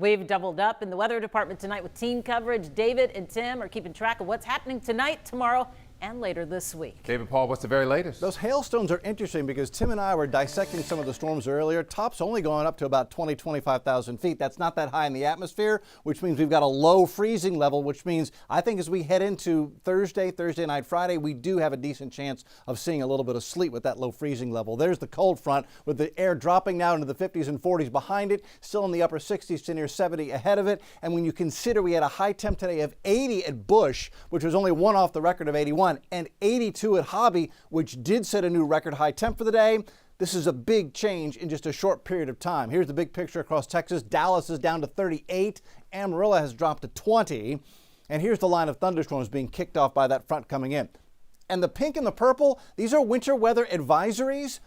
We've doubled up in the weather department tonight with team coverage. David and Tim are keeping track of what's happening tonight, tomorrow, and later this week. David, Paul, what's the very latest? Those hailstones are interesting because Tim and I were dissecting some of the storms earlier. Top's only going up to about 25,000 feet. That's not that high in the atmosphere, which means we've got a low freezing level, which means I think as we head into Thursday night, Friday, we do have a decent chance of seeing a little bit of sleet with that low freezing level. There's the cold front with the air dropping now into the 50s and 40s behind it, still in the upper 60s to near 70 ahead of it. And when you consider we had a high temp today of 80 at Bush, which was only one off the record of 81, and 82 at Hobby, which did set a new record high temp for the day. This is a big change in just a short period of time. Here's the big picture across Texas. Dallas is down to 38. Amarillo has dropped to 20. And here's the line of thunderstorms being kicked off by that front coming in. And the pink and the purple, these are winter weather advisories.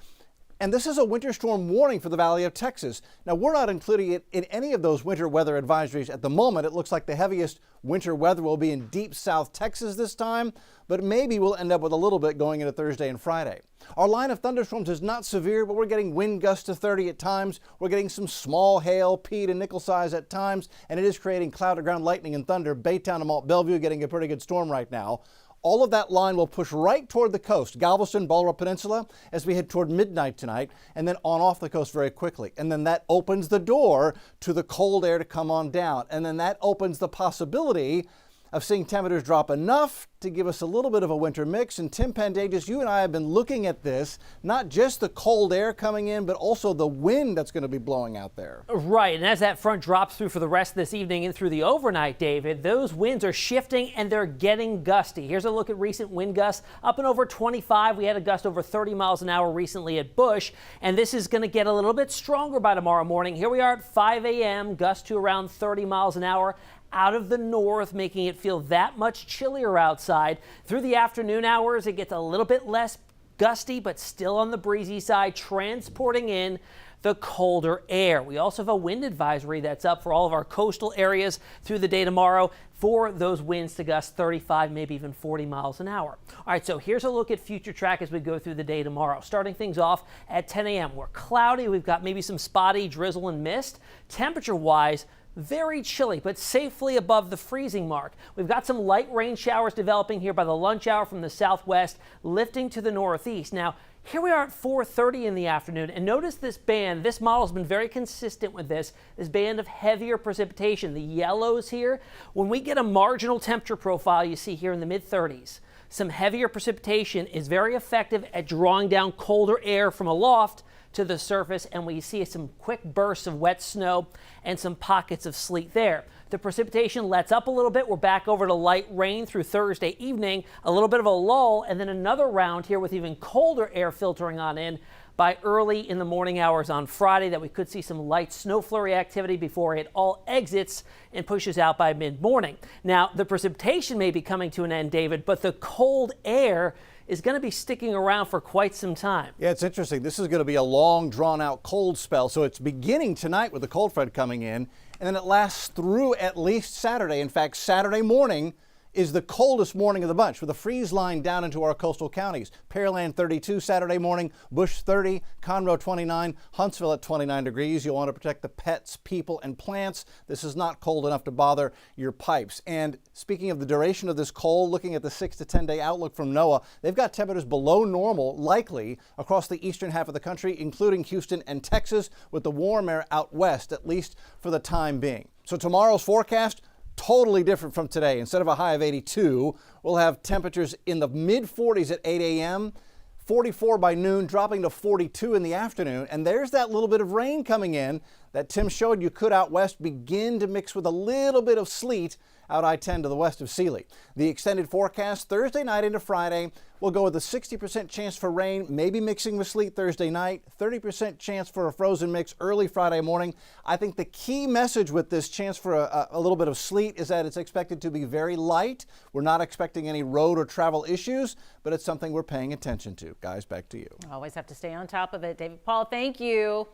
And this is a winter storm warning for the Valley of Texas. Now, we're not including it in any of those winter weather advisories at the moment. It looks like the heaviest winter weather will be in deep South Texas this time, but maybe we'll end up with a little bit going into Thursday and Friday. Our line of thunderstorms is not severe, but we're getting wind gusts to 30 at times. We're getting some small hail, pea to nickel size at times, and it is creating cloud to ground lightning and thunder. Baytown and Malt Bellevue getting a pretty good storm right now. All of that line will push right toward the coast, Galveston, Ballroom Peninsula, as we head toward midnight tonight, and then on off the coast very quickly. And then that opens the door to the cold air to come on down. And then that opens the possibility of seeing temperatures drop enough to give us a little bit of a winter mix. And Tim Pandajis, you and I have been looking at this, not just the cold air coming in, but also the wind that's going to be blowing out there. Right, and as that front drops through for the rest of this evening and through the overnight, David, those winds are shifting and they're getting gusty. Here's a look at recent wind gusts up and over 25. We had a gust over 30 miles an hour recently at Bush, and this is going to get a little bit stronger by tomorrow morning. Here we are at 5 a.m., gust to around 30 miles an hour. Out of the north, making it feel that much chillier outside. Through the afternoon hours, it gets a little bit less gusty, but still on the breezy side, transporting in the colder air. We also have a wind advisory that's up for all of our coastal areas through the day tomorrow for those winds to gust 35, maybe even 40 miles an hour. All right, so here's a look at future track as we go through the day tomorrow. Starting things off at 10 a.m. We're cloudy. We've got maybe some spotty drizzle and mist. Temperature-wise, very chilly, but safely above the freezing mark. We've got some light rain showers developing here by the lunch hour from the southwest, lifting to the northeast. Now, here we are at 4:30 in the afternoon, and notice this band. This model has been very consistent with this band of heavier precipitation. The yellows here, when we get a marginal temperature profile you see here in the mid-30s, some heavier precipitation is very effective at drawing down colder air from aloft to the surface, and we see some quick bursts of wet snow and some pockets of sleet there. The precipitation lets up a little bit. We're back over to light rain through Thursday evening, a little bit of a lull, and then another round here with even colder air filtering on in by early in the morning hours on Friday, that we could see some light snow flurry activity before it all exits and pushes out by mid-morning. Now, the precipitation may be coming to an end, David, but the cold air is going to be sticking around for quite some time. Yeah, it's interesting. This is going to be a long, drawn-out cold spell. So it's beginning tonight with the cold front coming in, and then it lasts through at least Saturday. In fact, Saturday morning is the coldest morning of the bunch with a freeze line down into our coastal counties. Pearland 32 Saturday morning, Bush 30, Conroe 29, Huntsville at 29 degrees. You'll want to protect the pets, people, and plants. This is not cold enough to bother your pipes. And speaking of the duration of this cold, looking at the 6 to 10 day outlook from NOAA, they've got temperatures below normal likely across the eastern half of the country, including Houston and Texas, with the warm air out west, at least for the time being. So tomorrow's forecast, totally different from today. Instead of a high of 82, we'll have temperatures in the mid-40s at 8 a.m., 44 by noon, dropping to 42 in the afternoon. And there's that little bit of rain coming in that Tim showed you could out west begin to mix with a little bit of sleet out I-10 to the west of Sealy. The extended forecast Thursday night into Friday will go with a 60% chance for rain, maybe mixing with sleet Thursday night, 30% chance for a frozen mix early Friday morning. I think the key message with this chance for a little bit of sleet is that it's expected to be very light. We're not expecting any road or travel issues, but it's something we're paying attention to. Guys, back to you. Always have to stay on top of it. David, Paul, thank you.